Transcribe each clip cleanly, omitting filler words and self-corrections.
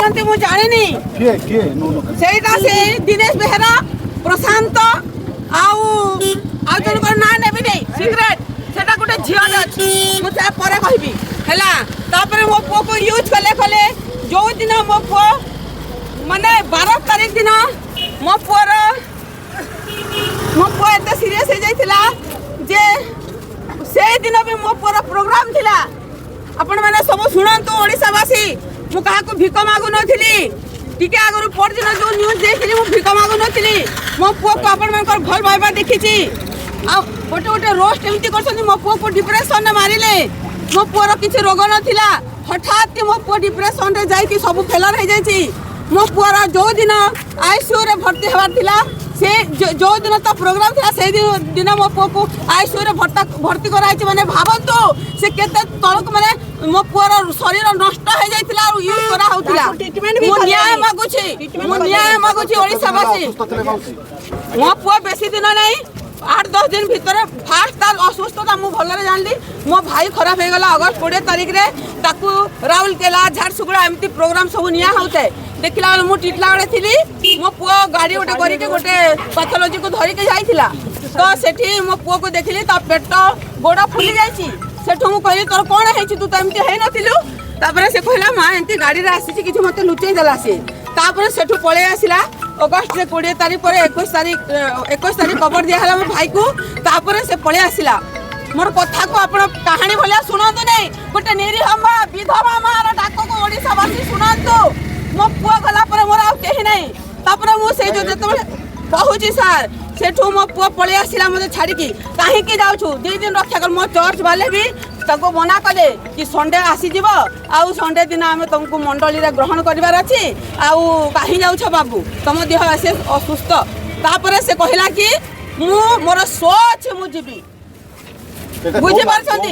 कहते मुझे जानी से दिनेश बेहरा प्रशांत आउ जन ना नेबी नहीं सिगरेट सेटा गोटे झील अच्छी मुझे पर कहबी है मो पुओ को यूज कले कले जो दिन मो पुओ माने 12 तारीख दिन मो पुओर एत सीरीयस हो जाइतिला जे से दिन भी मो पुओर प्रोग्राम थिला आपण माने सब सुनंतु ओडिसावासी मु काहाको भिक मागु नथिली टिके आगरु परदिन जो न्यूज देखिली मु भिक मागु नथिली मो पुओ को आपण मानकर भल भाइबा देखिची आ गोटे गोटे रोस्ट एमती करछन मो पुओ को डिप्रेशन मारिले मो पुओर किछि रोग नथिला हठात के मो पुओ डिप्रेशन रे जाई कि सब फेलर हो जाईची मो पुओर जो दिन आईसीयू रे भर्ती हेबार थिला से जो दिन तो प्रोग्राम था से दिन मो पुओ को आईसीयू रे भर्ती कराई माने भाबंतो से केते तळक माने मो पुओर शरीर नष्ट हो जाइतिला और यूज करा होतिला मु न्याय मागुची ओडिसावासी मो पुओ बेसी दिन नहीं 8-10 दिन भीतर फास्ट तार असुस्थता मु भलरे जानली मो भाई खराब हो गला अगस्त 20 तारीख रे ताकू राउरकेला झारसुगुड़ा एमती प्रोग्राम सब निया होते देखला मु टिटला गडे थिली मो पुओ गाड़ी गोटे करी के गोटे पैथोलॉजी को धरी के जाइतिला तो सेठी मो पुओ को देखली ता पेट गोड़ा फुली जाईची सेठो मु कहली तोर कोन हेची तू त एमती हे नथिलु तापरे से कहला मा एमती गाड़ी रे आसी किछि मते लुचेई देला से तापरे सेठो पळे आसिला अगस्त रे 20 तारीख पर 21 तारीख कवर दिया हला मो भाई को तापरे से पळे आसिला मोर कथा को आपण कहानी भलिया सुनंतु नहीं गोटे निरीह मां विधवा मार डाक को ओडिसावासी सुनंतु मो पुआ गला पर मोर आ केही नहीं तापरे मु से जो जतबे कहूची सर सेठो मो पुआ पळे आसिला मते छाडी की काहे की जाउछु 2 दिन रक्षा कर मो चर्च वाले भी ताको मना कले कि संडे आसी जीव आउ संडे दिन आम तुमको मंडली रे ग्रहण करिवार अछि आउ काहे जाउछ बाबू तुम देह आसे असुस्थ तापरे से कहला कि मु मोर शो अछि मु जीबी बुझे पारछंती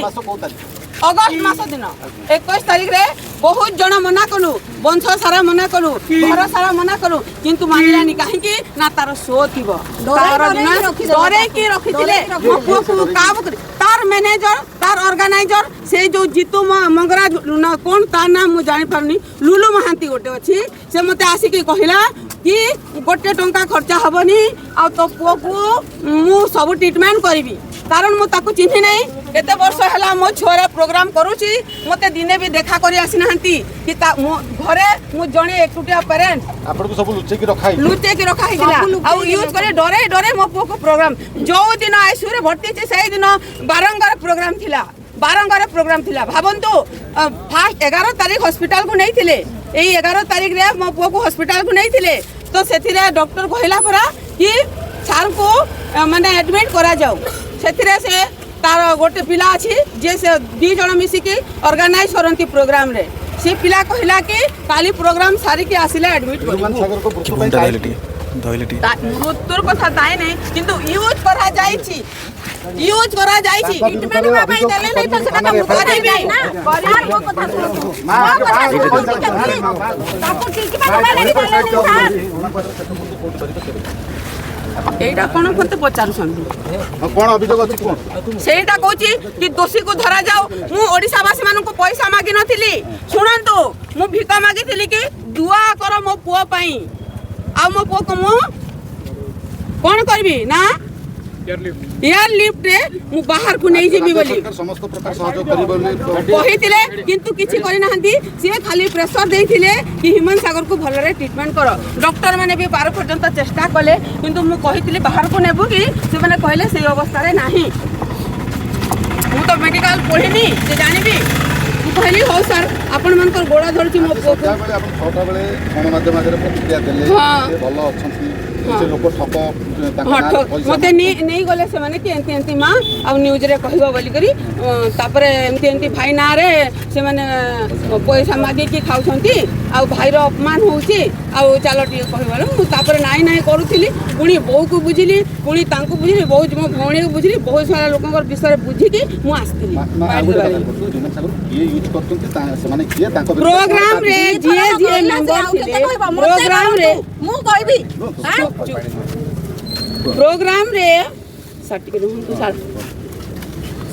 अगस्त मास दिन 21 तारीख रे बहुत जन मना कलु वंश सारा मना कलु घर सारा मना कलु किंतु मानिलानी काहे कि ना तार शो थिबो तार दिन डरे की रखिथिले मो को काम कर तार मैनेजर तार ऑर्गेनाइजर से जो जीतू मंगरा कोन तार नाम मु जानि पारनी लुलु महांती गोटे अछि से मते आसी के कहिला कि गोटे टंका खर्चा हबनी आ तो पुओ को मु सब ट्रीटमेंट करबी कारण मु ताको चिन्हि नै केते वर्ष हला मो छोरा प्रोग्राम करूची मते दिने भी देखा करी आसी नहंती कि ता घरे मु जणे एकटुटिया पेरेंट आपन को सब लुचे की रखा हिला आ यूज करे डरे डरे मो पुओ को प्रोग्राम जो दिन आईसीयू रे भर्ती छे सही दिन बारंगार प्रोग्राम थिला भाबंतु फास्ट 11 तारीख हॉस्पिटल को नहीं थिले एई 11 तारीख रे मो पुओ को हॉस्पिटल को नहीं थिले तो सेथिरे डॉक्टर कहला परा कि सार को माने एडमिट करा जाऊ सेथिरे से तार गोटे पिला अछि जे से 2 जण मिसी के ऑर्गेनाइज करंती प्रोग्राम रे से पिला कहला कि काली प्रोग्राम सारी के आसिले एडमिट मृत्युर कथा ताई नहीं किंतु यूज करा जाईची ट्रीटमेंट में भाई देले नहीं तो सेटा हम करे नहीं ना परिवार को कथा सुनो मां कथा सुनो ताको ट्रीटमेंट वाला नहीं एटा कोन कोते पचारु संदी कोन अभियोग अछि कोन सेटा कहूची कि दोषी को धरा जाओ मु ओडिसावासी मानको पैसा मागी नथिली सुनंतु मु भिका मागी थिली कि दुआ कर मो पुओ पई आ मो पुओ को मु कोन करबी ना एयर लिफ्ट रे मु बाहर को नहीं जेबी बोली समस्त प्रकार सहयोग करिबोली कहिथिले किंतु किछि करि नहंती से खाली प्रेशर देइथिले कि हिमन सागर को भलरे ट्रीटमेंट करो डॉक्टर माने भी 12 पर्यंत चेष्टा कले किंतु मु कहिथिले बाहर को नेबु कि से माने कहले से अवस्था रे नाही मु तो मेडिकल पढिनी से जानिबी मु कहली हो सर आपण मनकर गोड़ा धरची मो पुओ को आपण छोटा बेले गण माध्यम रे प्रतिक्रिया देले से भलो अछंती से लोक ठक मते नहीं गले से माने कि एंती मां आ न्यूज रे कहबो बोली करी तापरे एंती भाई ना रे से माने पैसा मागी की खाउछंती आ भाई रो अपमान होउची आ चलो टी कहबो तापरे नाही करूथिली पुणी बहु को बुझिली पुणी तांको बुझिली बहुत मो भौणी को बुझिली बहुत सारा लोकंकर विषय बुझी की मु आस्तिली ये यूज करतंती से माने किए तांको प्रोग्राम रे जे मेंबर थिले प्रोग्राम रे मु कहबी हां प्रोग्राम रे सर्टिफिकेट हुंतु सर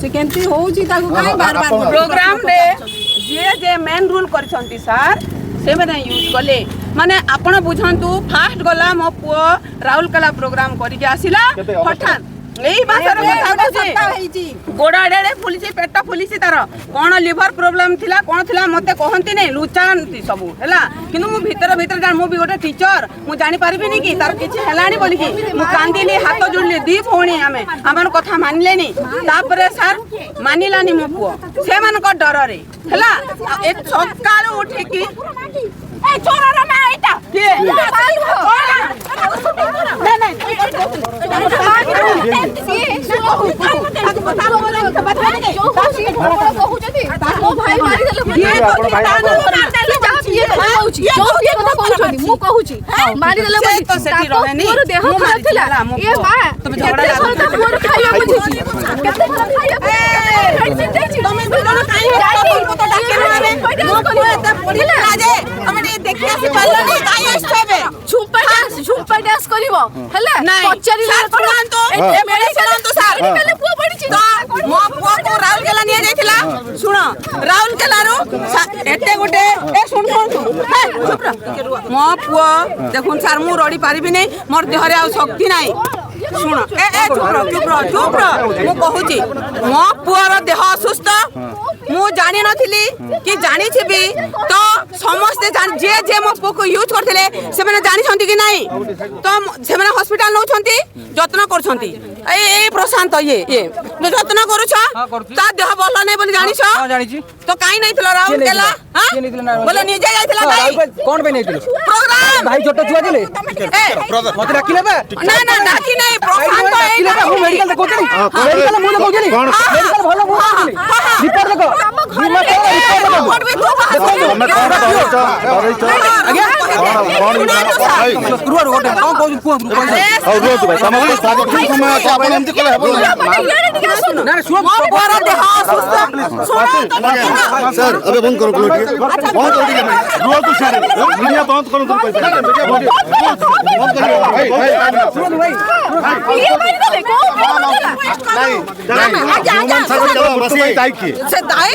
से केंती होउची ताको काई बार बार प्रोग्राम रे जे मेन रूल करछंती सर ସେମାନେ ୟୁଜ୍ କଲେ ମାନେ ଆପଣ ବୁଝନ୍ତୁ ଫାଷ୍ଟ ଗଲା ମୋ ପୁଅ ରାଉରକେଲା ପ୍ରୋଗ୍ରାମ କରିକି ଆସିଲା ହଠାତ୍ ଏଇ ମାସର କଥା କହୁଛି ଗୋଡ଼ ଆଡ଼େ ଫୁଲିଛି ପେଟ ଫୁଲିଛି ତାର କ'ଣ ଲିଭର ପ୍ରୋବ୍ଲେମ ଥିଲା କ'ଣ ଥିଲା ମତେ କହନ୍ତି ନାଇଁ ଲୁଚାନ୍ତି ସବୁ ହେଲା କିନ୍ତୁ ମୁଁ ଭିତରେ ଜାଣି ମୁଁ ବି ଗୋଟେ ଟିଚର ମୁଁ ଜାଣିପାରିବିନି କି ତାର କିଛି ହେଲାଣି ବୋଲିକି ମୁଁ କାନ୍ଦିଲି ହାତ ଯୋଡ଼ିଲି ଦି ଭଉଣୀ ଆମର କଥା ମାନିଲେନି ତାପରେ ସାର୍ ମାନିଲାନି ମୋ ପୁଅ ସେମାନଙ୍କ ଡରରେ ହେଲା ସକାଳୁ ଉଠିକି ଝୁମ୍ପା ଡ୍ୟାନ୍ସ କରିବ ହେଲା ପଚାରିଲେ ମୋ ପୁଅକୁ ରାଉରକେଲା ନିଆଯାଇଥିଲା ଶୁଣ ରାଉରକେଲାରୁ ଏତେ ଗୋଟେ ମୋ ପୁଅ ଦେଖୁନ ସାର୍ ମୁଁ ରଡ଼ି ପାରିବିନି ମୋର ଦେହରେ ଆଉ ଶକ୍ତି ନାହିଁ ଶୁଣ ଚୁପ ମୁଁ କହୁଛି ମୋ ପୁଅର ଦେହ ଅସୁସ୍ଥ ମୁଁ ଜାଣିନଥିଲି କି ଜାଣିଛି ବି ତ ସମସ୍ତେ ଯିଏ ମୋ ପୁଅକୁ ୟୁଜ୍ କରିଥିଲେ ସେମାନେ ଜାଣିଛନ୍ତି କି ନାହିଁ ତ ସେମାନେ ହସ୍ପିଟାଲ ନେଉଛନ୍ତି ଯତ୍ନ କରୁଛନ୍ତି ଏଇ ପ୍ରଶାନ୍ତ ଇଏ ଯତ୍ନ କରୁଛ ତା ଦେହ ଭଲ ନାହିଁ ବୋଲି ଜାଣିଛ ତ କାହିଁ ନେଇଥିଲ ରାଉରକେଲା ବୋଲେ ନିଜେ ଯାଇଥିଲା କଣ ପାଇଁ ନେଇଥିଲ ପ୍ରୋଗ୍ରାମ ଭାଇ ଛୋଟ ଛୁଆ ଥିଲେ ମତେ ଡାକିଲେ ବା ନା ଡାକି ନାହିଁ ପ୍ରଶାନ୍ତ ମୁଁ ମେଡିକାଲ ଦେଖଉଥିଲି ମେଡିକାଲ ମୁଁ ଦେଖଉଥିଲି ମେଡିକାଲ ଭଲ ମୁଁ ଦେଖୁଥିଲି ରିପୋର୍ଟ ଦେଖ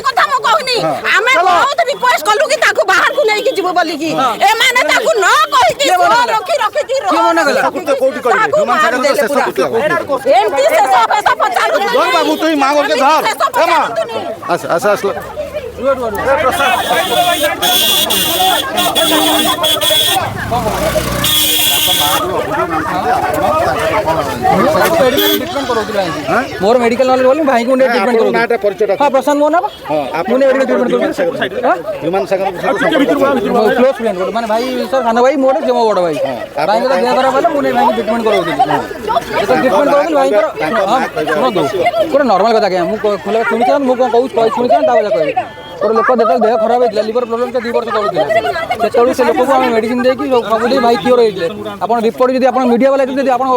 କଥା ମୁଁ କହୁନି ଆମେ ବହୁତ ରିକ୍ୱେଷ୍ଟ କଲୁ କି ତାକୁ ବାହାରକୁ ନେଇକି ଯିବୁ ବୋଲିକି ଏମାନେ ତାକୁ ନ କହିକି ବାବୁ তুই মা বলকে ধর এ মা আচ্ছা আসলো मोर मेडिकल नॉलेज बोली भाई को ट्रीटमेंट करो नाटा परिचय हां प्रशांत मोना मुने मेडिकल ट्रीटमेंट करो ह्यूमन सागर क्लोज फ्रेंड माने भाई सर खाना भाई मोर जेमो बड़ भाई भाई को देह खराब वाला मुने भाई ट्रीटमेंट करो तो ट्रीटमेंट करो भाई हां सुनो दो पूरा नॉर्मल कथा के मु खोला सुनि छ मु को कहू सुनि छ ता बजा कहबी और लोक देता देह खराब होइला लिवर प्रॉब्लम के 2 वर्ष तळुଥିଲା सेतळु से लोक को हम मेडिसिन दे कि सब दे भाई क्योर होइले आपण रिपोर्ट जदी आपण मीडिया वाला जदी आपण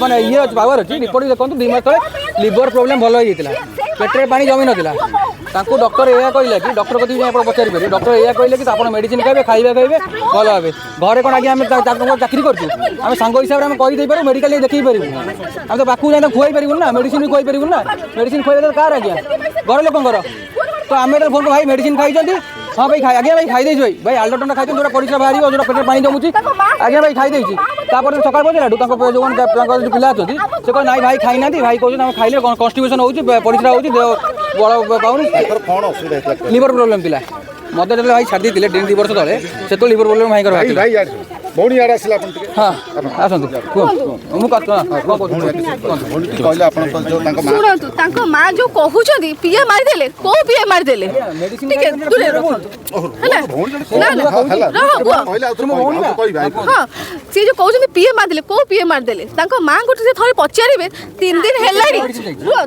माने ये पावर अछि रिपोर्ट देखंतु 2 मास तळे लिवर प्रॉब्लम भलो होइतिला पेटरे पानी जमी नथिला तांको डॉक्टर एया कहले कि डॉक्टर कति जे आपण पचारि परबे डॉक्टर एया कहले कि आपण मेडिसिन खाइबे भलो होबे घरे कोन आगे हम चाकरी करछु हम संग हिसाब रे हम कहि देइ पारे मेडिकल देखि परिबु हम तो बाकू जाय खुआई परिबु ना मेडिसिन भी खुआई परिबु ना मेडिसिन खुआई तो कार आज्ञा घर लोकंकर तो आम फोन भाई मेडिसिन खाई हाँ भाई खाई आज्ञा भाई खाई भाई आल्डोटन खाई जो परिश्रा बाहर जो पेट पानी जमुची आज्ञा भाई खाई तापर सकाल बजे जो पिला अच्छे से कह ना भाई खाई ना भाई कहते खाइले कन्स्टिपेशन हो परिश्रा हो बल पाऊनी लिवर प्रोब्लेम थी मत जो भाई छाड़ी देते 2 वर्ष तले से तो लिवर प्रोब्लेम भाई भौणी आड़े आसला हाँ आसतु शुणु माँ जो कहते पीए मारिदेले को पीए मारिदेले हाँ सी जो कहते पीए मारिदेले को पीए मारिदेले माँ को थे पचारे 3 दिन है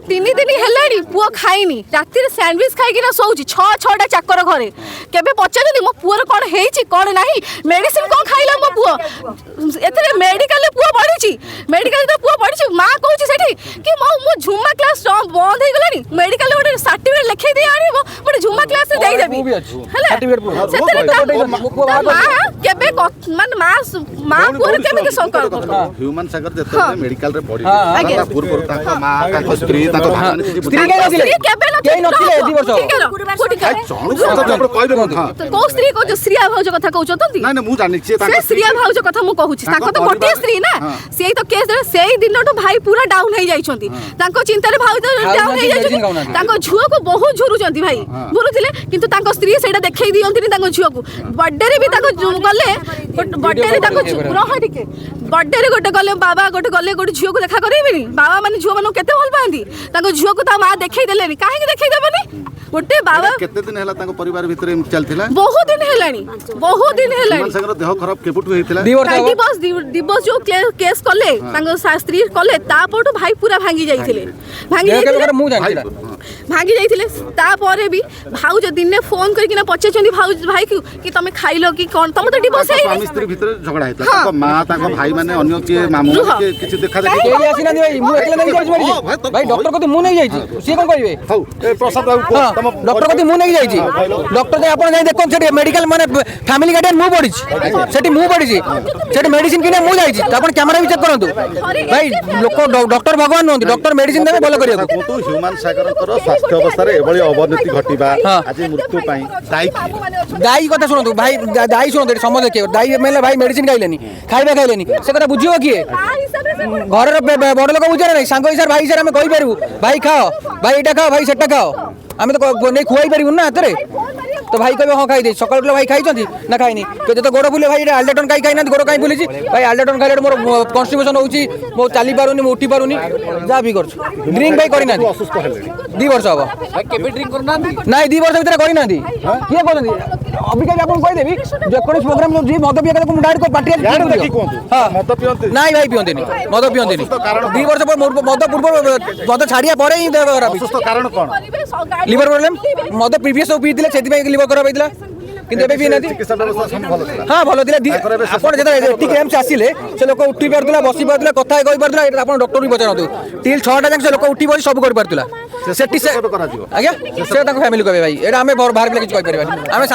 3 दिन है पुओ खाइनी राति सैंडविच खाई शोची 6-6टा चाकर घरे केबे पचारे मो पुअर कौन कौन ना मेडिसिन कौन खाइला मो पुओ एतरे मेडिकल पुओ पढ़ी मेडिकल तो पुओ पढ़ी माँ कहूँ सेठी कि मो झुमा क्लास बंद हो गलानी मेडिकल गोटे सर्टिफिकेट लिखे दे आनी गोटे झुमा क्लास दे देबी କେବେ ମାନେ ମା ପୁଅରେ କେମିତି ସଂକଳ୍ପ ହ୍ୟୁମାନ ସାଗର ଯେତେବେଳେ ମେଡିକାଲ ରେ ପଡିଲା ତା ପୂର୍ବରୁ ତାଙ୍କ ମା ତାଙ୍କ ସ୍ତ୍ରୀ ତାଙ୍କ ସ୍ତ୍ରୀ କେବେ ନଥିଲେ 2 ବର୍ଷ କୋଉ ସ୍ତ୍ରୀ କହୁଛ ଶ୍ରିୟା ଭାଉଜ କଥା କହୁଛନ୍ତି ନାଇଁ ମୁଁ ଜାଣିଛି ସେ ଶ୍ରିୟା ଭାଉଜ କଥା ମୁଁ କହୁଛି ତାଙ୍କ ତ ଗୋଟିଏ ସ୍ତ୍ରୀ ନା ସେଇ ତ କେସ୍ ଦେଲେ ସେଇ ଦିନଠୁ ଭାଇ ପୁରା ଡାଉନ ହେଇଯାଇଛନ୍ତି ତାଙ୍କ ଚିନ୍ତାରେ ଭାଉଜ ଡାଉନ ହେଇଯାଇଛନ୍ତି ତାଙ୍କ ଝିଅକୁ ବହୁତ ଝୁରୁଛନ୍ତି ଭାଇ ଝୁରୁଥିଲେ କିନ୍ତୁ ତାଙ୍କ ସ୍ତ୍ରୀ ସେଇଟା ଦେଖେଇ ଦିଅନ୍ତିନି ତାଙ୍କ ଝିଅକୁ ବର୍ଥଡେରେ ବି ତାଙ୍କ ଗଲେ ବର୍ଥଡେରେ ତାଙ୍କ ରହ ଟିକେ ବର୍ଥଡେରେ ଗୋଟେ ଗଲେ ବାବା ଗୋଟେ ଗଲେ ଗୋଟେ ଝିଅକୁ ଦେଖା କରିବେନି ବାବା ମାନେ ଝିଅ ମାନଙ୍କୁ କେତେ ଭଲ ପାଆନ୍ତି ତାଙ୍କ ଝିଅକୁ ତା ମା ଦେଖେଇ ଦେଲେନି କାହିଁକି ଦେଖେଇ ଦେବେନି ଗୋଟେ ବାବା କେତେ ଦିନ ହେଲା ତାଙ୍କ ପରିବାର ଭିତରେ ଏମିତି ଚାଲିଥିଲା ବହୁତ ଦିନ ହେଲାଣି ସାଗର ଦେହ ଖରାପ କେବେଠୁ ହେଇଥିଲା ଦିବସ ଯୋଉ କେସ୍ କଲେ ତାଙ୍କ ସ୍ତ୍ରୀ କଲେ ତାପରଠୁ ଭାଇ ପୁରା ଭାଙ୍ଗି ଯାଇଥିଲେ ଭାଙ୍ଗି ଯାଇଥିଲେ ତାପରେ ବି ଭାଉଜ ଦିନେ ଫୋନ କରିକିନା ପଚାରିଛନ୍ତି ଭାଇକୁ କି ତମେ ଖାଇଲ କି କଣ ତମେ ତ ଡିଭୋର୍ସ ସ୍ୱାମୀ ସ୍ତ୍ରୀ ଭିତରେ ଝଗଡା ହେଇଥିଲା ତାଙ୍କ ମା ତାଙ୍କ ଭାଇ ମାନେ ଅନ୍ୟ କିଏ ମାମୁଁ କିଛି ଦେଖା ଦେଖି କେହି ଆସିନାହାନ୍ତି ଭାଇ ମୁଁ ଏକଲା ନେଇ ଯାଇଛି ଭାଇ ଡକ୍ଟର କତି ମୁଁ ନେଇ ଯାଇଛି ସିଏ କଣ କରିବେ ହଉ ପ୍ରସାଦ ବାବୁ ଡକ୍ଟର କତି ମୁଁ ନେଇ ଯାଇଛି ଡକ୍ଟର ଯାଇ ଆପଣ ଯାଇ ଦେଖନ୍ତୁ ସେଠି ମେଡିକାଲ ମାନେ ଫ୍ୟାମିଲି ଗାର୍ଡିଆନ ମୁଁ ପଢିଛି ସେଠି ମୁଁ ପଢିଛି ସେଠି ମେଡିସିନ କିଣା ମୁଁ ଯାଇଛି ଆପଣ କ୍ୟାମେରା ବି ଚେକ୍ କରନ୍ତୁ ଭାଇ ଲୋକ ଡକ୍ଟର ଭଗବାନ ନୁହନ୍ତି ଡକ୍ଟର ମେଡିସିନ ଦେବେ ଭଲ କରିବାକୁ ହ୍ୟୁମାନ ସାଗରଙ୍କର ସ୍ୱାସ୍ଥ୍ୟ ଅବସ୍ଥାରେ ଏଭଳି ଅବନତି ଘଟିବା ଆଜି ମୃତ୍ୟୁ ପାଇଁ ଦାୟୀ କଥା ଶୁଣନ୍ତୁ ଭାଇ ଦାୟୀ ଶୁଣନ୍ତୁ ଏଠି ସମସ୍ତେ ଦେଖିବ ଦାୟୀ ମାନେ ଭାଇ ମେଡିସିନ ଖାଇଲେନି ଖାଇବା ଖାଇଲେନି ସେ କଥା ବୁଝିବ କିଏ ଘରର ବଡ ଲୋକ ବୁଝିବେ ନାହିଁ ସାଙ୍ଗ ହିସାବରେ ଭାଇ ହିସାବରେ ଆମେ କହିପାରିବୁ ଭାଇ ଖାଅ ଭାଇ ଏଇଟା ଖାଅ ଭାଇ ସେଟା ଖାଅ ଆମେ ତ ନେଇ ଖୁଆଇ ପାରିବୁନି ନା ହାତରେ তো ভাই কবে হ্যাঁ খাইদে সকাল বেলা ভাই খাইছন্তি না খাইনি যদি গোড় ফুলে ভাই আলডাটন কাই খাইনা গোড় কাই ফুলিছি ভাই আলডাটন খাইলে মোর কনস্টিপেশন হচ্ছে মো চালি পারুনি মো উঠি পারুনি যা বি করছো ড্রিঙ্ক ভাই করি না অসুস্থ হলে 2 বর্ষ হবো কেবে ড্রিঙ্ক করু না নাই 2 বর্ষ ভিতরে করি না কি করছেন অবিকা আপন কই দেবি যে কোন প্রোগ্রাম যে মদ পিয়া কথা ডাইরেক্ট পার্টি কি কোন হ্যাঁ মদ পিয়ন্তি নাই ভাই পিয়ন্তিনি মদ পিয়ন্তিনি 2 বর্ষ পর মদ পূর্ব মদ ছাড়িয়া পরে হি দেহ খরাপ অসুস্থ কারণ কোন লিভার প্রবলেম মদ প্রিভিয়াস পিই দিলে সেতি লিভার খরাপ হইতিলা কিন্তু ଏବେ ବି ନାହାନ୍ତି ଚିକିତ୍ସା ବ୍ୟବସ୍ଥା ସବୁ ଭଲ ଥିଲା ହଁ ଭଲ ଥିଲା ଆପଣ ଯେତେବେଳେ ଏଠିକି ଏମ୍ସ ଆସିଲେ ସେ ଲୋକ ଉଠି ପାରୁଥିଲା ବସି ପାରୁଥିଲା କଥା କହିପାରୁଥିଲା ଏଇଟା ଆପଣ ଡକ୍ଟର ବି ପଚାରନ୍ତୁ ଟିଲ୍ 6ଟା ଯାଏଁ ସେ ଲୋକ ଉଠି ବସି ସବୁ କରିପାରୁଥିଲା ସେଠି ସେ କରାଯିବ ଆଜ୍ଞା ସେ ତାଙ୍କ ଫ୍ୟାମିଲି କହିବେ ଭାଇ ଏଇଟା ଆମେ ବାହାର ପିଲା କିଛି କହିପାରିବାନି ଆମେ